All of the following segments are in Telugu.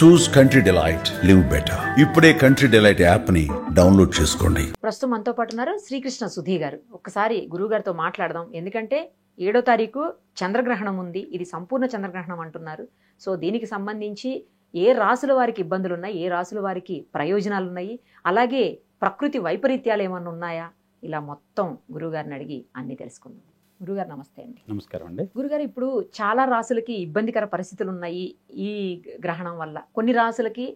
చూస్ కంట్రీ డిలైట్, లివ్ బెటర్. ఇప్పుడే కంట్రీ డిలైట్ యాప్ ని డౌన్లోడ్ చేసుకోండి. ప్రస్తుతం మనతో పాటు ఉన్నారు శ్రీకృష్ణ సుధీ గారు. ఒక్కసారి గురువు గారితో మాట్లాడదాం. ఎందుకంటే 7వ తారీఖు చంద్రగ్రహణం ఉంది. ఇది సంపూర్ణ చంద్రగ్రహణం అంటున్నారు. సో దీనికి సంబంధించి ఏ రాసుల వారికి ఇబ్బందులు ఉన్నాయి, ఏ రాసుల వారికి ప్రయోజనాలు ఉన్నాయి, అలాగే ప్రకృతి వైపరీత్యాలు ఏమన్నా ఉన్నాయా, ఇలా మొత్తం గురువుగారిని అడిగి అన్ని తెలుసుకుందాం. గురుగారు నమస్తే అండి. నమస్కారం అండి. గురుగారు, ఇప్పుడు చాలా రాసులకి ఇబ్బందికర పరిస్థితులు ఉన్నాయి ఈ గ్రహణం వల్ల. కొన్ని రాసులకి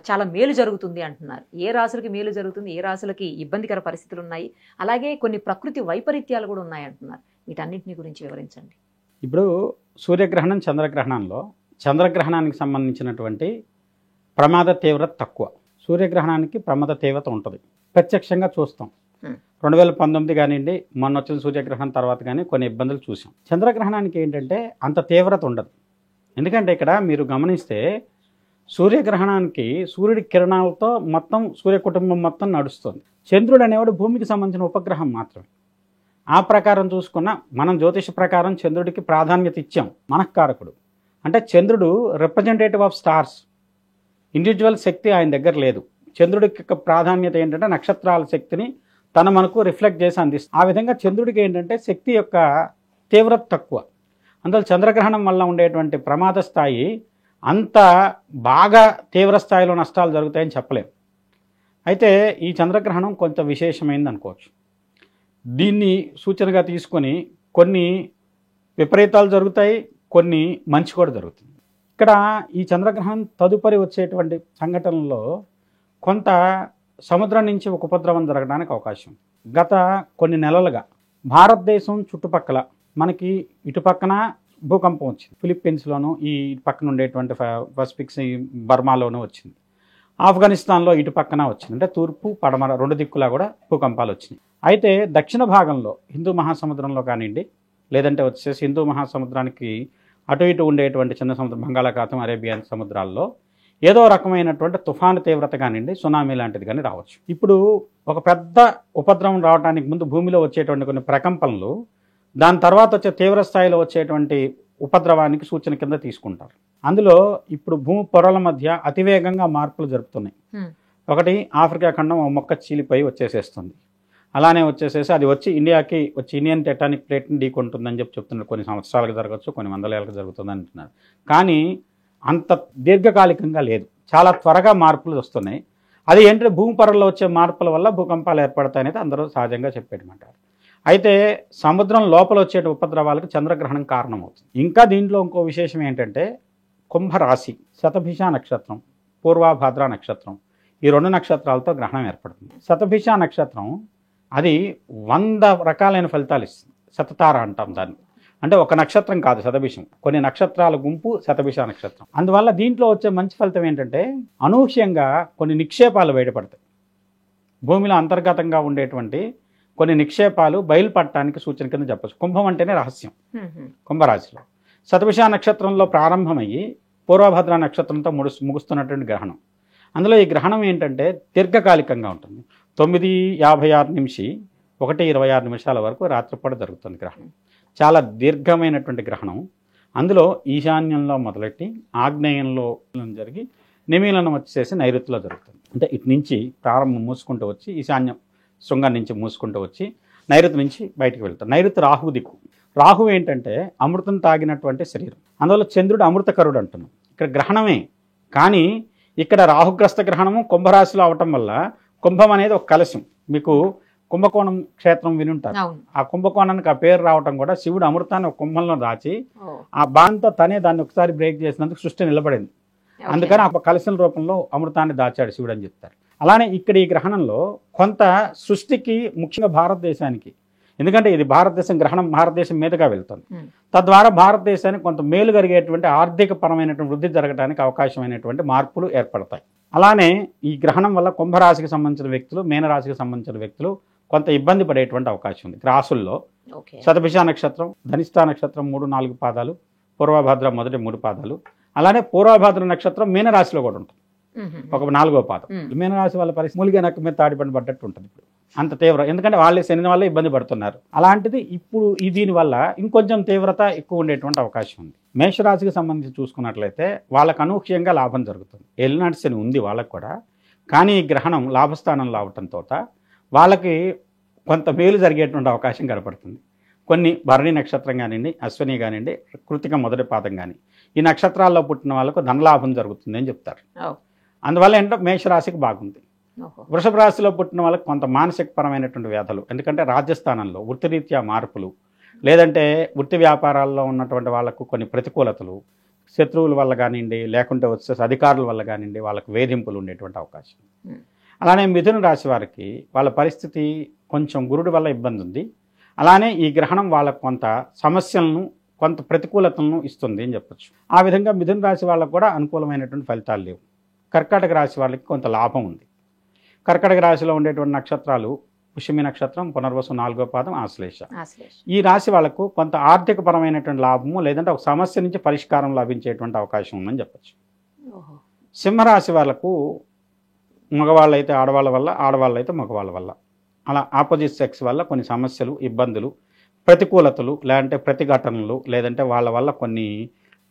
చాలా మేలు జరుగుతుంది అంటున్నారు. ఏ రాసులకి మేలు జరుగుతుంది, ఏ రాసులకి ఇబ్బందికర పరిస్థితులు ఉన్నాయి, అలాగే కొన్ని ప్రకృతి వైపరీత్యాలు కూడా ఉన్నాయి అంటున్నారు. వీటన్నింటిని గురించి వివరించండి. ఇప్పుడు సూర్యగ్రహణం, చంద్రగ్రహణంలో చంద్రగ్రహణానికి సంబంధించినటువంటి ప్రమాద తీవ్రత తక్కువ, సూర్యగ్రహణానికి ప్రమాద తీవ్రత ఉంటుంది. ప్రత్యక్షంగా చూస్తాం. 2019 కానివ్వండి, మొన్న వచ్చిన సూర్యగ్రహణం తర్వాత కానీ కొన్ని ఇబ్బందులు చూసాం. చంద్రగ్రహణానికి ఏంటంటే అంత తీవ్రత ఉండదు. ఎందుకంటే ఇక్కడ మీరు గమనిస్తే సూర్యగ్రహణానికి సూర్యుడి కిరణాలతో మొత్తం సూర్య కుటుంబం మొత్తం నడుస్తుంది. చంద్రుడు అనేవాడు భూమికి సంబంధించిన ఉపగ్రహం మాత్రమే. ఆ ప్రకారం చూసుకున్న మనం జ్యోతిష ప్రకారం చంద్రుడికి ప్రాధాన్యత ఇచ్చాం. మనఃకారకుడు అంటే చంద్రుడు రిప్రజెంటేటివ్ ఆఫ్ స్టార్స్. ఇండివిజువల్ శక్తి ఆయన దగ్గర లేదు. చంద్రుడికి ప్రాధాన్యత ఏంటంటే నక్షత్రాల శక్తిని తను మనకు రిఫ్లెక్ట్ చేసి అందిస్తుంది. ఆ విధంగా చంద్రుడికి ఏంటంటే శక్తి యొక్క తీవ్రత తక్కువ. అందువల్ల చంద్రగ్రహణం వల్ల ఉండేటువంటి ప్రమాద స్థాయి అంత బాగా తీవ్ర స్థాయిలో నష్టాలు జరుగుతాయని చెప్పలేము. అయితే ఈ చంద్రగ్రహణం కొంత విశేషమైంది అనుకోవచ్చు. దీన్ని సూచనగా తీసుకొని కొన్ని విపరీతాలు జరుగుతాయి, కొన్ని మంచి కూడా జరుగుతుంది. ఇక్కడ ఈ చంద్రగ్రహణం తదుపరి వచ్చేటువంటి సంఘటనలో కొంత సముద్రం నుంచి ఒక ఉపద్రవం జరగడానికి అవకాశం. గత కొన్ని నెలలుగా భారతదేశం చుట్టుపక్కల మనకి ఇటుపక్కన భూకంపం వచ్చింది. ఫిలిప్పీన్స్లోను, ఈ పక్కన ఉండేటువంటి పసిఫిక్స్ బర్మాలోనూ వచ్చింది. ఆఫ్ఘనిస్తాన్లో ఇటు పక్కన వచ్చింది. అంటే తూర్పు పడమర రెండు దిక్కులా కూడా భూకంపాలు వచ్చినాయి. అయితే దక్షిణ భాగంలో హిందూ మహాసముద్రంలో కానివ్వండి, లేదంటే వచ్చేసి హిందూ మహాసముద్రానికి అటు ఇటు ఉండేటువంటి చిన్న సముద్రం, బంగాళాఖాతం, అరేబియన్ సముద్రాల్లో ఏదో రకమైనటువంటి తుఫాను తీవ్రత కానివ్వండి, సునామీ లాంటిది కానీ రావచ్చు. ఇప్పుడు ఒక పెద్ద ఉపద్రవం రావడానికి ముందు భూమిలో వచ్చేటువంటి కొన్ని ప్రకంపనలు దాని తర్వాత వచ్చే తీవ్ర స్థాయిలో వచ్చేటువంటి ఉపద్రవానికి సూచన కింద తీసుకుంటారు. అందులో ఇప్పుడు భూమి పొరల మధ్య అతివేగంగా మార్పులు జరుపుతున్నాయి. ఒకటి ఆఫ్రికా ఖండం మొక్క చీలిపోయి వచ్చేసేస్తుంది. అలానే వచ్చేసేసి అది వచ్చి ఇండియాకి వచ్చి ఇండియన్ టెక్టానిక్ ప్లేట్ని ఢీకొంటుందని చెప్తున్నారు. కొన్ని సంవత్సరాలకు జరగచ్చు, కొన్ని వందల ఏళ్ళకి జరుగుతుంది అంటున్నారు. కానీ అంత దీర్ఘకాలికంగా లేదు, చాలా త్వరగా మార్పులు వస్తున్నాయి. అది ఏంటంటే భూమి పొరల్లో వచ్చే మార్పుల వల్ల భూకంపాలు ఏర్పడతాయనేది అందరూ సహజంగా చెప్పేటమంటారు. అయితే సముద్రం లోపల వచ్చే ఉపద్రవాలకు చంద్రగ్రహణం కారణమవుతుంది. ఇంకా దీంట్లో ఇంకో విశేషం ఏంటంటే కుంభరాశి, శతభిష నక్షత్రం, పూర్వభాద్ర నక్షత్రం, ఈ రెండు నక్షత్రాలతో గ్రహణం ఏర్పడుతుంది. శతభిష నక్షత్రం అది 100 రకాలైన ఫలితాలు ఇస్తుంది. శతతార అంటాం దాన్ని. అంటే ఒక నక్షత్రం కాదు శతభిషం, కొన్ని నక్షత్రాల గుంపు శతభిష నక్షత్రం. అందువల్ల దీంట్లో వచ్చే మంచి ఫలితం ఏంటంటే అనూహ్యంగా కొన్ని నిక్షేపాలు బయటపడతాయి. భూమిలో అంతర్గతంగా ఉండేటువంటి కొన్ని నిక్షేపాలు బయలుపడటానికి సూచన కింద చెప్పచ్చు. కుంభం అంటేనే రహస్యం. కుంభరాశిలో శతభిష నక్షత్రంలో ప్రారంభమయ్యి పూర్వభద్ర నక్షత్రంతో ముగుస్తున్నటువంటి గ్రహణం. అందులో ఈ గ్రహణం ఏంటంటే దీర్ఘకాలికంగా ఉంటుంది. 9:56 నుంచి 1:26 వరకు రాత్రిపూట జరుగుతుంది గ్రహణం. చాలా దీర్ఘమైనటువంటి గ్రహణం. అందులో ఈశాన్యంలో మొదలెట్టి ఆగ్నేయంలో జరిగి నిమీలనం వచ్చేసి నైరుతిలో జరుగుతుంది. అంటే ఇటు నుంచి ప్రారంభం మూసుకుంటూ వచ్చి ఈశాన్యం శృంగం నుంచి మూసుకుంటూ వచ్చి నైరుతి నుంచి బయటికి వెళ్తారు. నైరుతి రాహువు దిక్కు. రాహువు ఏంటంటే అమృతం తాగినటువంటి శరీరం. అందువల్ల చంద్రుడు అమృతకరుడు అంటున్నాం. ఇక్కడ గ్రహణమే, కానీ ఇక్కడ రాహుగ్రస్త గ్రహణము కుంభరాశిలో అవటం వల్ల కుంభం అనేది ఒక కలశం. మీకు కుంభకోణం క్షేత్రం వినుంటారు. ఆ కుంభకోణానికి ఆ పేరు రావటం కూడా శివుడు అమృతాన్ని ఒక కుంభంలో దాచి ఆ బాణంతో తనే దాన్ని ఒకసారి బ్రేక్ చేసినందుకు సృష్టి నిలబడింది. అందుకని ఆ కలశం రూపంలో అమృతాన్ని దాచాడు శివుడు అని చెప్తారు. అలానే ఇక్కడ ఈ గ్రహణంలో కొంత సృష్టికి, ముఖ్యంగా భారతదేశానికి, ఎందుకంటే ఇది భారతదేశం గ్రహణం భారతదేశం మీదుగా వెళ్తుంది. తద్వారా భారతదేశానికి కొంత మేలు కలిగేటువంటి ఆర్థిక పరమైనటువంటి వృద్ధి జరగడానికి అవకాశమైనటువంటి మార్పులు ఏర్పడతాయి. అలానే ఈ గ్రహణం వల్ల కుంభరాశికి సంబంధించిన వ్యక్తులు, మీనరాశికి సంబంధించిన వ్యక్తులు కొంత ఇబ్బంది పడేటువంటి అవకాశం ఉంది. రాసుల్లో శతభిష నక్షత్రం, ధనిష్ఠా నక్షత్రం 3-4 పాదాలు, పూర్వభద్ర మొదటి 3 పాదాలు, అలానే పూర్వభద్ర నక్షత్రం మీనరాశిలో కూడా ఉంటుంది. ఒక 4వ పాదం. మీనరాశి వాళ్ళ పరిస్థితి మూలిగా నక్క మీద తాడిపండు పడ్డట్టు ఉంటుంది ఇప్పుడు, అంత తీవ్రం. ఎందుకంటే వాళ్ళే శని వల్ల ఇబ్బంది పడుతున్నారు. అలాంటిది ఇప్పుడు దీనివల్ల ఇంకొంచెం తీవ్రత ఎక్కువ ఉండేటువంటి అవకాశం ఉంది. మేషరాశికి సంబంధించి చూసుకున్నట్లయితే వాళ్ళకు అనూహ్యంగా లాభం జరుగుతుంది. ఏలినాటి శని ఉంది వాళ్ళకు కూడా, కానీ ఈ గ్రహణం లాభస్థానంలో అవటంతో వాళ్ళకి కొంత మేలు జరిగేటువంటి అవకాశం కనపడుతుంది. కొన్ని భరణి నక్షత్రం కానివ్వండి, అశ్విని కానివ్వండి, కృతిక మొదటి పాదం కానీ ఈ నక్షత్రాల్లో పుట్టిన వాళ్ళకు ధనలాభం జరుగుతుంది అని చెప్తారు. అందువల్ల ఏంటో మేషరాశికి బాగుంది. వృషభ రాశిలో పుట్టిన వాళ్ళకి కొంత మానసికపరమైనటువంటి వ్యాధులు, ఎందుకంటే రాజ్యస్థానంలో వృత్తిరీత్యా మార్పులు, లేదంటే వృత్తి వ్యాపారాల్లో ఉన్నటువంటి వాళ్ళకు కొన్ని ప్రతికూలతలు, శత్రువుల వల్ల కానివ్వండి, లేకుంటే వచ్చేసి అధికారుల వల్ల కానివ్వండి, వాళ్ళకు వేధింపులు ఉండేటువంటి అవకాశం. అలానే మిథున రాశి వారికి వాళ్ళ పరిస్థితి కొంచెం గురుడి వల్ల ఇబ్బంది ఉంది. అలానే ఈ గ్రహణం వాళ్ళకు కొంత సమస్యలను, కొంత ప్రతికూలతలను ఇస్తుంది అని చెప్పచ్చు. ఆ విధంగా మిథున రాశి వాళ్ళకు కూడా అనుకూలమైనటువంటి ఫలితాలు లేవు. కర్కాటక రాశి వాళ్ళకి కొంత లాభం ఉంది. కర్కాటక రాశిలో ఉండేటువంటి నక్షత్రాలు పుష్యమి నక్షత్రం, పునర్వసు 4వ పాదం, ఆశ్లేష. ఈ రాశి వాళ్ళకు కొంత ఆర్థిక పరమైనటువంటి లాభము, లేదంటే ఒక సమస్య నుంచి పరిష్కారం లభించేటువంటి అవకాశం ఉందని చెప్పచ్చు. సింహరాశి వాళ్ళకు మగవాళ్ళైతే ఆడవాళ్ళ వల్ల, ఆడవాళ్ళైతే మగవాళ్ళ వల్ల, అలా ఆపోజిట్ సెక్స్ వల్ల కొన్ని సమస్యలు, ఇబ్బందులు, ప్రతికూలతలు, లేదంటే ప్రతిఘటనలు, లేదంటే వాళ్ళ వల్ల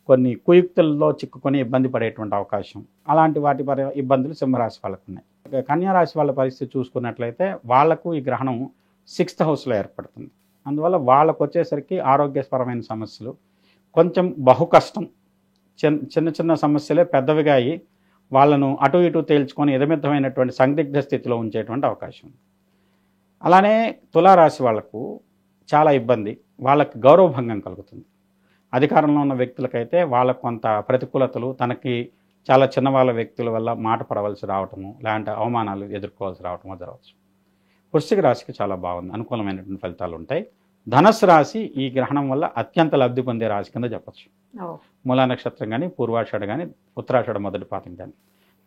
కొన్ని కుయుక్తుల్లో చిక్కుకొని ఇబ్బంది పడేటువంటి అవకాశం, అలాంటి వాటి ఇబ్బందులు సింహరాశి వాళ్ళకు ఉన్నాయి. కన్యారాశి వాళ్ళ పరిస్థితి చూసుకున్నట్లయితే వాళ్లకు ఈ గ్రహణం 6th హౌస్లో ఏర్పడుతుంది. అందువల్ల వాళ్ళకు వచ్చేసరికి ఆరోగ్యపరమైన సమస్యలు, కొంచెం బహు కష్టం, చిన్న చిన్న సమస్యలే పెద్దవిగా అయ్యి వాళ్ళను అటు ఇటు తేల్చుకొని ఎదమిద్దమైనటువంటి సందిగ్ధ స్థితిలో ఉంచేటువంటి అవకాశం ఉంది. అలానే తులారాశి వాళ్లకు చాలా ఇబ్బంది, వాళ్ళకి గౌరవభంగం కలుగుతుంది. అధికారంలో ఉన్న వ్యక్తులకైతే వాళ్ళకు కొంత ప్రతికూలతలు, తనకి చాలా చిన్నవాళ్ళ వ్యక్తుల వల్ల మాట పడవలసి రావటము, లేదంటే అవమానాలు ఎదుర్కోవాల్సి రావటమో జరగవచ్చు. వృశ్చిక రాశికి చాలా బాగుంది, అనుకూలమైనటువంటి ఫలితాలు ఉంటాయి. ధనుస్సు రాశి ఈ గ్రహణం వల్ల అత్యంత లబ్ధి పొందే రాశి కింద చెప్పచ్చు. మూలా నక్షత్రం కానీ, పూర్వాషాఢ కానీ, ఉత్తరాషాఢ మొదటి పాదం కానీ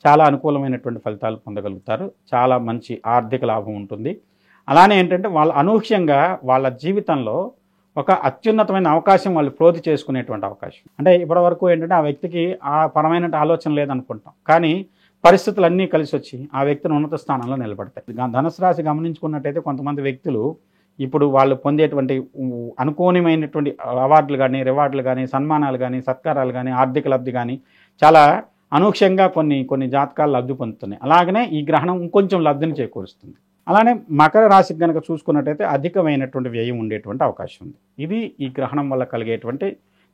చాలా అనుకూలమైనటువంటి ఫలితాలు పొందగలుగుతారు. చాలా మంచి ఆర్థిక లాభం ఉంటుంది. అలానే ఏంటంటే వాళ్ళ అనూహ్యంగా వాళ్ళ జీవితంలో ఒక అత్యున్నతమైన అవకాశం వాళ్ళు ప్రోధి చేసుకునేటువంటి అవకాశం. అంటే ఇప్పటివరకు ఏంటంటే ఆ వ్యక్తికి ఆ పరమైన ఆలోచన లేదనుకుంటాం, కానీ పరిస్థితులన్నీ కలిసి వచ్చి ఆ వ్యక్తిని ఉన్నత స్థానంలో నిలబడతాయి. ధనుసు రాశి గమనించుకున్నట్టయితే కొంతమంది వ్యక్తులు ఇప్పుడు వాళ్ళు పొందేటువంటి అనుకోనిమైనటువంటి అవార్డులు కానీ, రివార్డులు కానీ, సన్మానాలు కానీ, సత్కారాలు కానీ, ఆర్థిక లబ్ధి కానీ చాలా అనూహ్యంగా కొన్ని జాతకాలు లబ్ధి పొందుతున్నాయి. అలాగనే ఈ గ్రహణం ఇంకొంచెం లబ్ధిని చేకూరుస్తుంది. అలానే మకర రాశికి కనుక చూసుకున్నట్టయితే అధికమైనటువంటి వ్యయం ఉండేటువంటి అవకాశం ఉంది. ఇది ఈ గ్రహణం వల్ల కలిగేటువంటి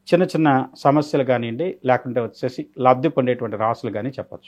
చిన్న చిన్న సమస్యలు కానివ్వండి, లేకుంటే వచ్చేసి లబ్ధి పొందేటువంటి రాశులు కానీ చెప్పచ్చు.